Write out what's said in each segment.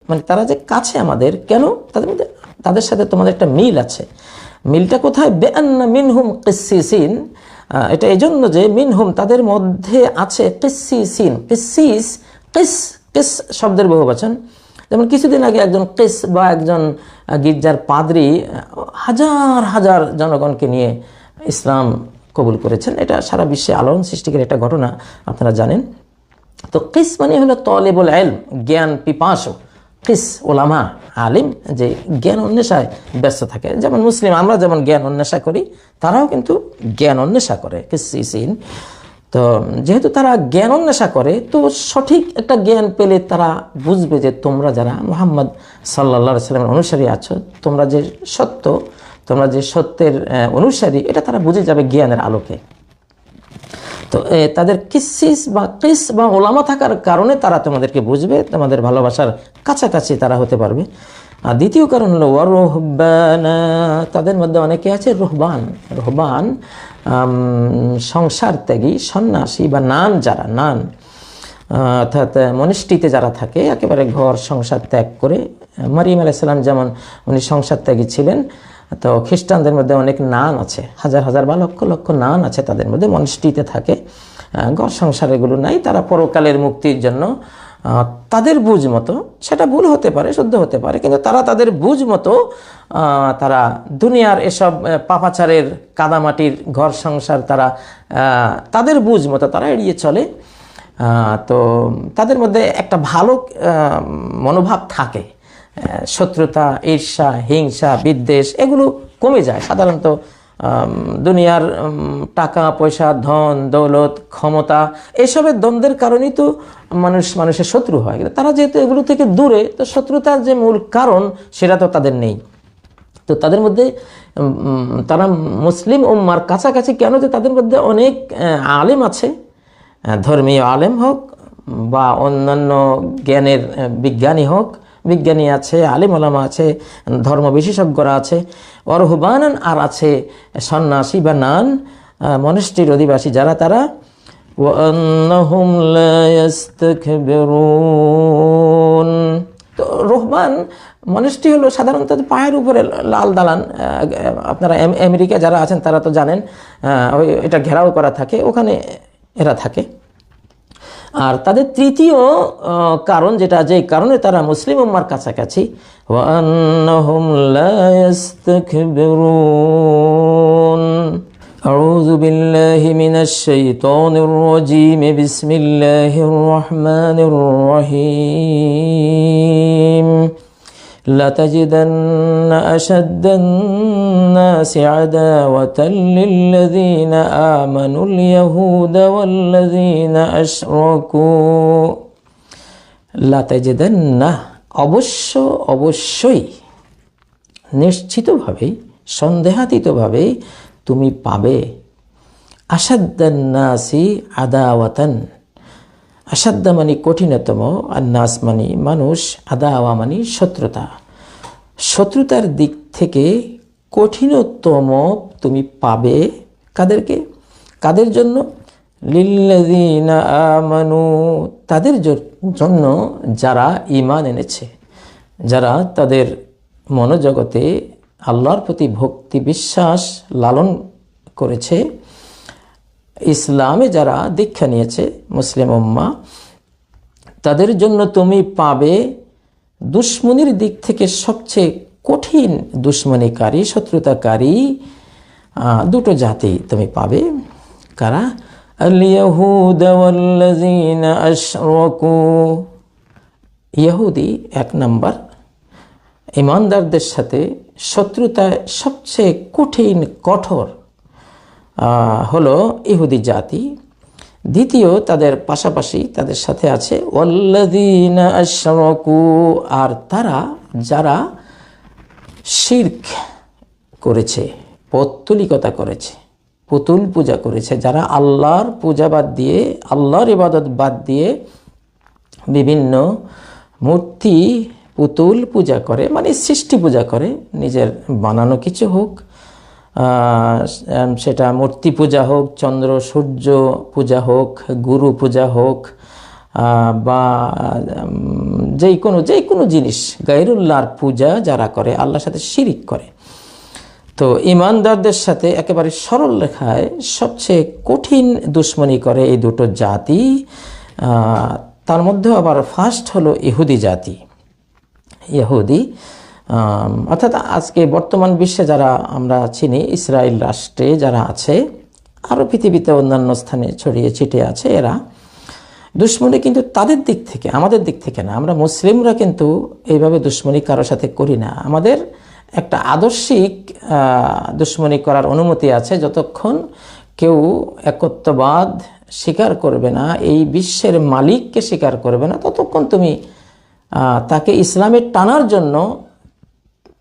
মানে তারা যে কাছে আমাদের, কেন? তাদের সাথে তোমাদের একটা মিল আছে। মিলটা কোথায়? বেআন্না মিনহুম কিসসিসিন, এটা এই জন্য যে মিনহুম তাদের মধ্যে আছে কিসসিসিন। কিসসিস, কিস কিস শব্দের বহুবচন। যেমন কিছুদিন আগে একজন কিস বা একজন গির্জার পাদ্রী হাজার হাজার জনগণকে নিয়ে ইসলাম কবুল করেছেন। এটা সারা বিশ্বে আলোড়ন সৃষ্টিকারী একটা ঘটনা, আপনারা জানেন। তো কিস মানে হলো তলেবুল ইলম, জ্ঞান পিপাসু। কিস ওলামা, আলিম, যে জ্ঞান অন্বেষায় ব্যস্ত থাকে। যেমন মুসলিম আমরা যেমন জ্ঞান অন্বেষা করি, তারাও কিন্তু জ্ঞান অন্বেষা করে, কিসসিসিন। তো যেহেতু তারা জ্ঞান অন্বেষা করে, তো সঠিক একটা জ্ঞান পেলে তারা বুঝবে যে তোমরা যারা মুহাম্মদ সাল্লাল্লাহু আলাইহি সাল্লামের অনুসারী আছো, তোমরা যে সত্য, তোমরা যে সত্যের অনুসারী, এটা তারা বুঝে যাবে জ্ঞানের আলোকে। তো তাদের কিসিস বা কিস বা ওলামা থাকার কারণে তারা তোমাদেরকে বুঝবে, তোমাদের ভালোবাসার কাছাকাছি তারা হতে পারবে। আর দ্বিতীয় কারণ হলো ওয়ারুহবানা, তাদের মধ্যে অনেকে আছে রুহবান। রুহবান সংসার ত্যাগী, সন্ন্যাসী বা নান, যারা নান অর্থাৎ মনিষ্ঠিতে যারা থাকে, একেবারে ঘর সংসার ত্যাগ করে। মারিয়াম আলাইহিস সালাম যেমন উনি সংসার ত্যাগী ছিলেন, তো খ্রিস্টানদের মধ্যে অনেক নান আছে, হাজার হাজার বা লক্ষ লক্ষ নান আছে, তাদের মধ্যে মনিষ্ঠিতে থাকে, ঘর সংসার এগুলো নাই। তারা পরকালের মুক্তির জন্য তাদের বুঝ মতো, সেটা ভুল হতে পারে, শুদ্ধ হতে পারে, কিন্তু তারা তাদের বুঝ মতো তারা দুনিয়ার এসব পাপাচারের কাদামাটির ঘর সংসার তারা তাদের বুঝ মতো তারা এড়িয়ে চলে। তো তাদের মধ্যে একটা ভালো মনোভাব থাকে, শত্রুতা, ঈর্ষা, হিংসা, বিদ্বেষ এগুলো কমে যায়। সাধারণত দুনিয়ার টাকা পয়সা, ধন দৌলত, ক্ষমতা, এসবের দ্বন্দ্বের কারণেই তো মানুষের শত্রু হয়। তারা যেহেতু এগুলো থেকে দূরে, তো শত্রুতার যে মূল কারণ সেটা তো তাদের নেই। তো তাদের মধ্যে তারা মুসলিম উম্মার কাছাকাছি কেন? যে তাদের মধ্যে অনেক আলেম আছে, ধর্মীয় আলেম হোক বা অন্যান্য জ্ঞানের বিজ্ঞানী হোক, বিজ্ঞানী আছে, আলিম ওলামা আছে, ধর্ম বিশেষজ্ঞরা আছে, অরহুবানান, আর আছে সন্ন্যাসী বা নান, মনস্টির অধিবাসী যারা, তারা ওয়ান্নাহুম লা ইস্তাকবিরুন। তো রুহবান মনস্টি হলো সাধারণত পায়ের উপরে লাল দালান। আপনারা আমেরিকা যারা আছেন তারা তো জানেন, এটা ঘেরাও করা থাকে, ওখানে এরা থাকে। আর তাদের তৃতীয় কারণ, যেটা যে কারণে তারা মুসলিম উম্মার কাছাকাছি, ওয়ান্নাহুম লা ইস্তাকবিরুন। আউযু বিল্লাহি মিনাশ শাইতানির রাজীম, বিসমিল্লাহির রহমানির রহিম। لتجدن أشد الناس عداوة للذين آمنوا اليهود والذين أشركوا। لتجدن অবশ্যই নিশ্চিতভাবেই, সন্দেহাতীতভাবেই তুমি পাবে, আশাদ্দান নাসি আদাওয়াতান, আসাদ্দা মানে কঠিনতম, আর নাস মানে মানুষ, আদাওয়া মানে শত্রুতা, শত্রুতার দিক থেকে কঠিনতম তুমি পাবে। কাদেরকে? কাদের জন্য? লিল্লাযীনা আমানু, তাদের জন্য যারা ঈমান এনেছে, যারা তাদের মনোজগতে আল্লাহর প্রতি ভক্তি বিশ্বাস লালন করেছে, ইসলামে যারা দীক্ষা নিয়েছে, মুসলিম উম্মাহ, তাদের জন্য তুমি পাবে দুশ্মনির দিক থেকে সবচেয়ে কঠিন দুশ্মনীকারী, শত্রুতাকারী দুটো জাতি তুমি পাবে। কারা? আল ইয়াহুদ ওয়াল্লাযীনা আশরাকু। ইহুদি এক নাম্বার, ঈমানদারদের সাথে শত্রুতায় সবচেয়ে কঠিন কঠোর হলো ইহুদি জাতি। দ্বিতীয়, তাদের পাশাপাশি তাদের সাথে আছে ওয়াল্লাযীনা আশরাকু, আর তারা যারা শিরক করেছে, পৌত্তলিকতা করেছে, পুতুল পূজা করেছে, যারা আল্লাহর পূজা বাদ দিয়ে, আল্লাহর ইবাদত বাদ দিয়ে বিভিন্ন মূর্তি পুতুল পূজা করে, মানে সৃষ্টি পূজা করে, নিজের বানানো কিছু হোক, সেটা মূর্তি পূজা হোক, চন্দ্র সূর্য পূজা হোক, গুরু পূজা হোক, বা যেই কোনো জিনিস, গায়রুল্লাহর পূজা যারা করে, আল্লাহর সাথে শিরিক করে। তো ইমানদারদের সাথে একেবারে সরল রেখায় সবচেয়ে কঠিন দুশ্মনী করে এই দুটো জাতি। তার মধ্যেও আবার ফার্স্ট হলো ইহুদি জাতি। ইহুদি অর্থাৎ আজকে বর্তমান বিশ্বে যারা আমরা চিনি, ইসরায়েল রাষ্ট্রে যারা আছে, আরও পৃথিবীতে অন্যান্য স্থানে ছড়িয়ে ছিটিয়ে আছে, এরা দুশ্মনী কিন্তু তাদের দিক থেকে, আমাদের দিক থেকে না। আমরা মুসলিমরা কিন্তু এইভাবে দুশ্মনী কারোর সাথে করি না। আমাদের একটা আদর্শিক দুশ্মনী করার অনুমতি আছে। যতক্ষণ কেউ একত্ববাদ স্বীকার করবে না, এই বিশ্বের মালিককে স্বীকার করবে না, ততক্ষণ তুমি তাকে ইসলামে টানার জন্য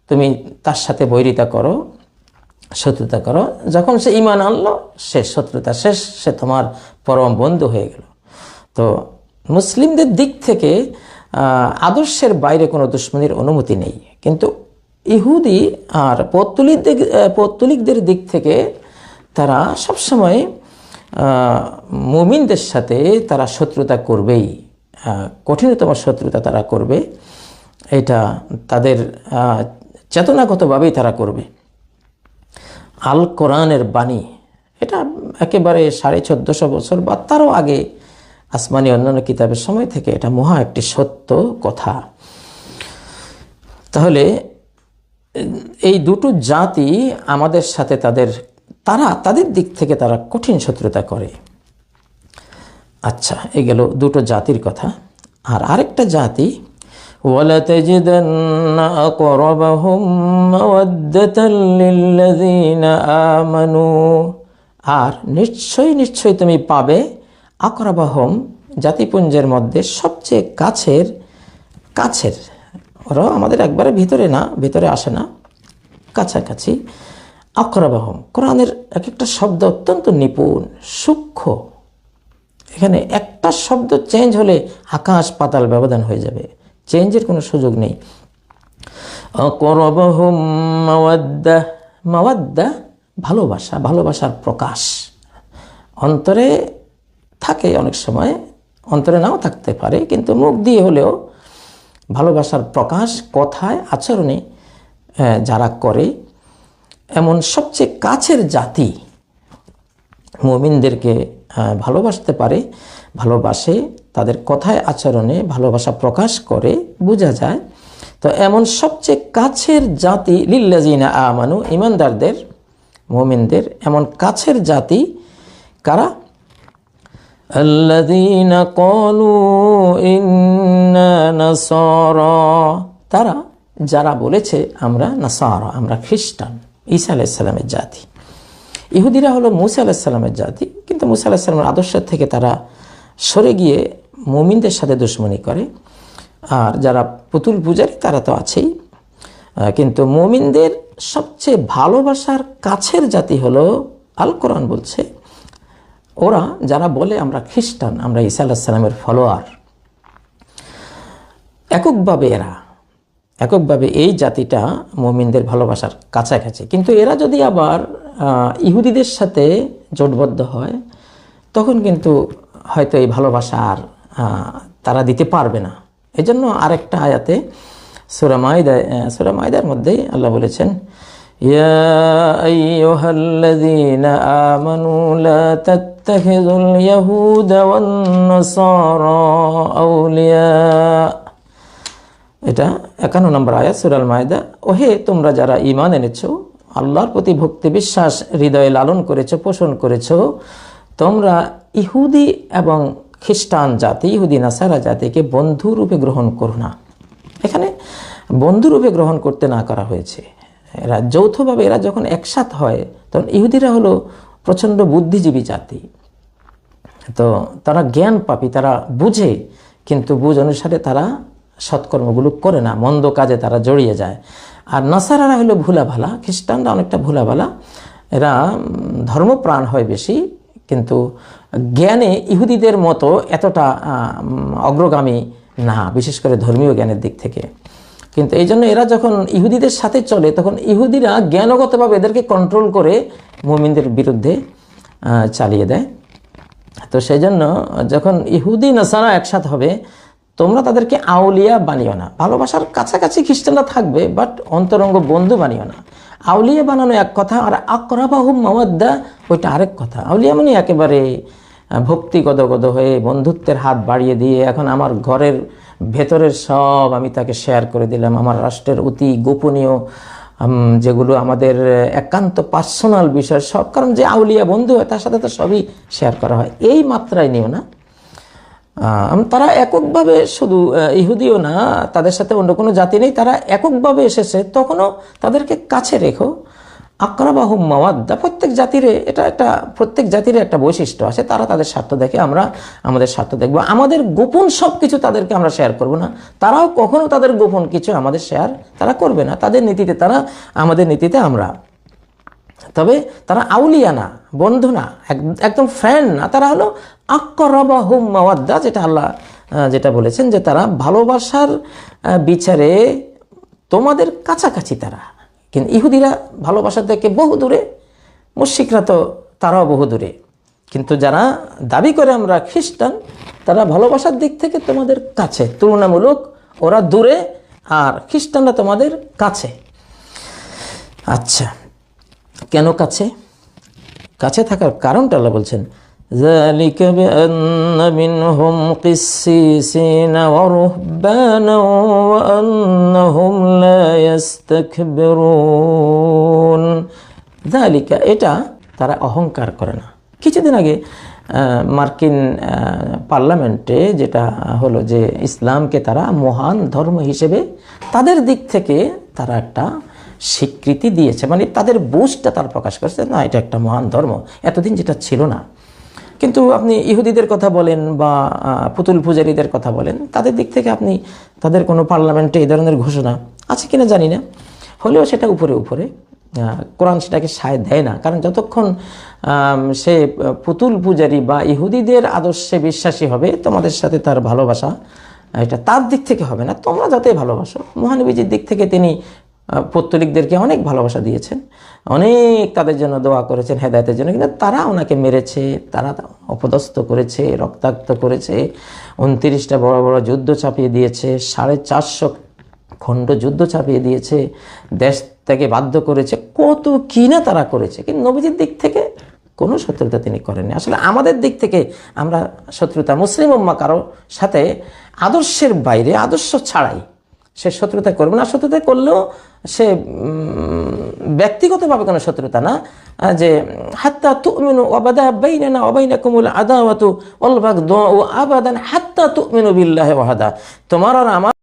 তুমি তার সাথে বৈরিতা করো, শত্রুতা করো। যখন সে ঈমান আনলো, সে শত্রুতা শেষ, সে তোমার পরম বন্ধু হয়ে গেল। তো মুসলিমদের দিক থেকে আদর্শের বাইরে কোনো দুশ্মনীর অনুমতি নেই। কিন্তু ইহুদি আর পৌত্তলিকদের দিক থেকে তারা সবসময় মুমিনদের সাথে তারা শত্রুতা করবেই, কঠিনতম শত্রুতা তারা করবে। এটা তাদের চেতনাগতভাবেই তারা করবে। আল কোরআনের বাণী, এটা একেবারে 1450 বছর বা তারও আগে আসমানি অন্যান্য কিতাবের সময় থেকে এটা মহা একটি সত্য কথা। তাহলে এই দুটো জাতি আমাদের সাথে তাদের দিক থেকে তারা কঠিন শত্রুতা করে। আচ্ছা, এই গেল দুটো জাতির কথা। আর আরেকটা জাতি, وَلَتَجِدَنَّ أَقْرَبَهُم مَّوَدَّةً لِّلَّذِينَ آمَنُوا, আর নিশ্চয়ই তুমি পাবে আকরাবাহুম, জাতিপুঞ্জের মধ্যে সবচেয়ে কাছের, ওরা আমাদের একবারে ভিতরে আসে না, কাছাকাছি। আকরাবাহুম, কোরআনের এক একটা শব্দ অত্যন্ত নিপুণ, সূক্ষ্ম। এখানে একটা শব্দ চেঞ্জ হলে আকাশ পাতাল ব্যবধান হয়ে যাবে, চেঞ্জের কোনো সুযোগ নেই। আকরাবাহুম মাওয়াদ্দা, মাওয়াদ্দা ভালোবাসার প্রকাশ। অন্তরে থাকে, অনেক সময় অন্তরে নাও থাকতে পারে, কিন্তু মুখ দিয়ে হলেও ভালোবাসার প্রকাশ কথায় আচরণে যারা করে, এমন সবচেয়ে কাছের জাতি মুমিনদেরকে ভালোবাসতে পারে, ভালোবাসে, তাদের কথায় আচরণে ভালোবাসা প্রকাশ করে, বোঝা যায়। তো এমন সবচেয়ে কাছের জাতি লিল্লাযিনা আমানু, ঈমানদারদের, মুমিনদের এমন কাছের জাতি কারা? আল্লাযীনা ক্বালু ইন্না নাসারা, তারা যারা বলেছে আমরা নাসারা, আমরা খ্রিস্টান, ঈসা আলাইহিস সালামের জাতি। ইহুদিরা হলো মুসা আলাইহিস সালামের জাতি, কিন্তু মুসা আলাইহিস সালামের আদর্শের থেকে তারা সরে গিয়ে মুমিনদের সাথে দুশমনি করে। আর যারা পুতুল পূজারী তারা তো আছেই, কিন্তু মুমিনদের সবচেয়ে ভালোবাসার কাছের জাতি হলো, আল কোরআন বলছে, ওরা যারা বলে আমরা খ্রিস্টান, আমরা ঈসা আলাইহিস সালামের ফলোয়ার, এককভাবে এই জাতিটা মুমিনদের ভালোবাসার কাছাকাছি। কিন্তু এরা যদি আবার ইহুদিদের সাথে জোটবদ্ধ হয়, তখন কিন্তু হয়তো এই ভালোবাসা আর তারা দিতে পারবে না। এজন্য আরেকটা আয়াতে সূরা মাইদার মধ্যেই আল্লাহ বলেছেন, ইয়া আইয়ুহাল্লাযীনা আমানু লা তাত্তাখিযুল ইয়াহুদা ওয়ান নাসারা আউলিয়া। এটা 51 নম্বর আয়াত সূরা আল মাইদা। ওহে তোমরা যারা ঈমান এনেছো, আল্লাহর প্রতি ভক্তি বিশ্বাস হৃদয়ে লালন করেছো, পোষণ করেছো, তোমরা ইহুদি এবং খ্রিস্টান জাতি, ইহুদি নাসারা জাতিকে বন্ধুরূপে গ্রহণ করো না। এখানে বন্ধুরূপে গ্রহণ করতে না করা হয়েছে। এরা যৌথভাবে, এরা যখন একসাথ হয়, তখন ইহুদিরা হলো প্রচণ্ড বুদ্ধিজীবী জাতি। তো তারা জ্ঞান পাপী, তারা বুঝে, কিন্তু বুঝ অনুসারে তারা সৎকর্মগুলো করে না, মন্দ কাজে তারা জড়িয়ে যায়। আর নাসারারা হলো ভোলাভালা, খ্রিস্টানরা অনেকটা ভোলাভালা, এরা ধর্মপ্রাণ হয় বেশি, কিন্তু জ্ঞানে ইহুদিদের মতো এতটা অগ্রগামী না, বিশেষ করে ধর্মীয় জ্ঞানের দিক থেকে। কিন্তু এই জন্য এরা যখন ইহুদিদের সাথে চলে, তখন ইহুদিরা জ্ঞানগতভাবে এদেরকে কন্ট্রোল করে মুমিনদের বিরুদ্ধে চালিয়ে দেয়। তো সেই জন্য যখন ইহুদি নাসারা একসাথে হবে, তোমরা তাদেরকে আউলিয়া বানিও না। ভালোবাসার কাছাকাছি খ্রিস্টানরা থাকবে, বাট অন্তরঙ্গ বন্ধু বানিও না। আউলিয়া বানানো এক কথা, আর আকরাবাহুম মাওয়াদ্দা ওইটা আরেক কথা। আউলিয়া মানে একেবারে ভক্তি গদগদ হয়ে বন্ধুত্বের হাত বাড়িয়ে দিয়ে এখন আমার ঘরের ভেতরের সব আমি তাকে শেয়ার করে দিলাম, আমার রাষ্ট্রের অতি গোপনীয় যেগুলো আমাদের একান্ত পার্সোনাল বিষয় সব। কারণ যে আউলিয়া বন্ধু হয় তার সাথে তো সবই শেয়ার করা হয়, এই মাত্রায় নিও না। তারা এককভাবে, শুধু ইহুদিও না, তাদের সাথে অন্য কোনো জাতি নেই, তারা এককভাবে এসেছে, তখনও তাদেরকে কাছে রেখো। আকরাবাহুম মাওয়াদ্দা, প্রত্যেক জাতির একটা বৈশিষ্ট্য আছে, তারা তাদের স্বার্থ দেখে, আমরা আমাদের স্বার্থ দেখবো। আমাদের গোপন সব কিছু তাদেরকে আমরা শেয়ার করব না, তারাও কখনো তাদের গোপন কিছু আমাদের শেয়ার তারা করবে না। তাদের নীতিতে তারা, আমাদের নীতিতে আমরা। তবে তারা আউলিয়া না, বন্ধু না, একদম ফ্রেন্ড না, তারা হলো আকরাবাহুম মাওয়াদ্দা, যেটা আল্লাহ যেটা বলেছেন যে তারা ভালোবাসার বিচারে তোমাদের কাছাকাছি তারা। কিন্তু ইহুদিরা ভালোবাসা থেকে বহু দূরে, মুশরিকরা তো তারাও বহু দূরে। কিন্তু যারা দাবি করে আমরা খ্রিস্টান, তারা ভালোবাসার দিক থেকে তোমাদের কাছে, তুলনামূলক ওরা দূরে, আর খ্রিস্টানরা তোমাদের কাছে। আচ্ছা, কেন কাছে? কাছে থাকার কারণটা আল্লাহ বলছেন, ذلك بأن منهم قسيسين ورهبانا وأنهم لا يستكبرون। ذلك, এটা তারা অহংকার করে না। কিছুদিন আগে মার্কিন পার্লামেন্টে যেটা হলো যে ইসলামকে তারা মহান ধর্ম হিসেবে তাদের দিক থেকে তারা একটা স্বীকৃতি দিয়েছে, মানে তাদের বুঝটা তারা প্রকাশ করছে, না এটা একটা মহান ধর্ম, এতদিন যেটা ছিল না। কিন্তু আপনি ইহুদিদের কথা বলেন বা পুতুল পূজারীদের কথা বলেন, তাদের দিক থেকে আপনি তাদের কোনো পার্লামেন্টে এই ধরনের ঘোষণা আছে কিনা জানি না, হলেও সেটা উপরে উপরে, কোরআন সেটাকে সায় দেয় না। কারণ যতক্ষণ সে পুতুল পূজারী বা ইহুদিদের আদর্শে বিশ্বাসী হবে, তোমাদের সাথে তার ভালোবাসা এটা তার দিক থেকে হবে না। তোমরা যাতে ভালোবাসো, মহানবীজির দিক থেকে তিনি পৌত্তলিকদেরকে অনেক ভালোবাসা দিয়েছেন, অনেক তাদের জন্য দোয়া করেছেন হেদায়েতের জন্য, কিন্তু তারা ওনাকে মেরেছে, তারা অপদস্থ করেছে, রক্তাক্ত করেছে, 29টা বড় বড় যুদ্ধ চাপিয়ে দিয়েছে, 450 খণ্ড যুদ্ধ চাপিয়ে দিয়েছে, দেশ থেকে বাধ্য করেছে, কত কি না তারা করেছে। কিন্তু নবীজির দিক থেকে কোনো শত্রুতা তিনি করেননি। আসলে আমাদের দিক থেকে আমরা শত্রুতা, মুসলিম উম্মাহ কারো সাথে আদর্শের বাইরে, আদর্শ ছাড়াই সে শত্রুতা করবে না। শত্রুতা করলেও সে ব্যক্তিগতভাবে কোনো শত্রুতা না, যে হাত্তা তুমিনু ওয়াবাদা বাইনানা ওয়া বাইনাকুমুল আদাওয়াতু ওয়াল বাগদাউ আবাদান হাত্তা তুমিনু বিল্লাহি ওয়াহদা, তোমার আর আমার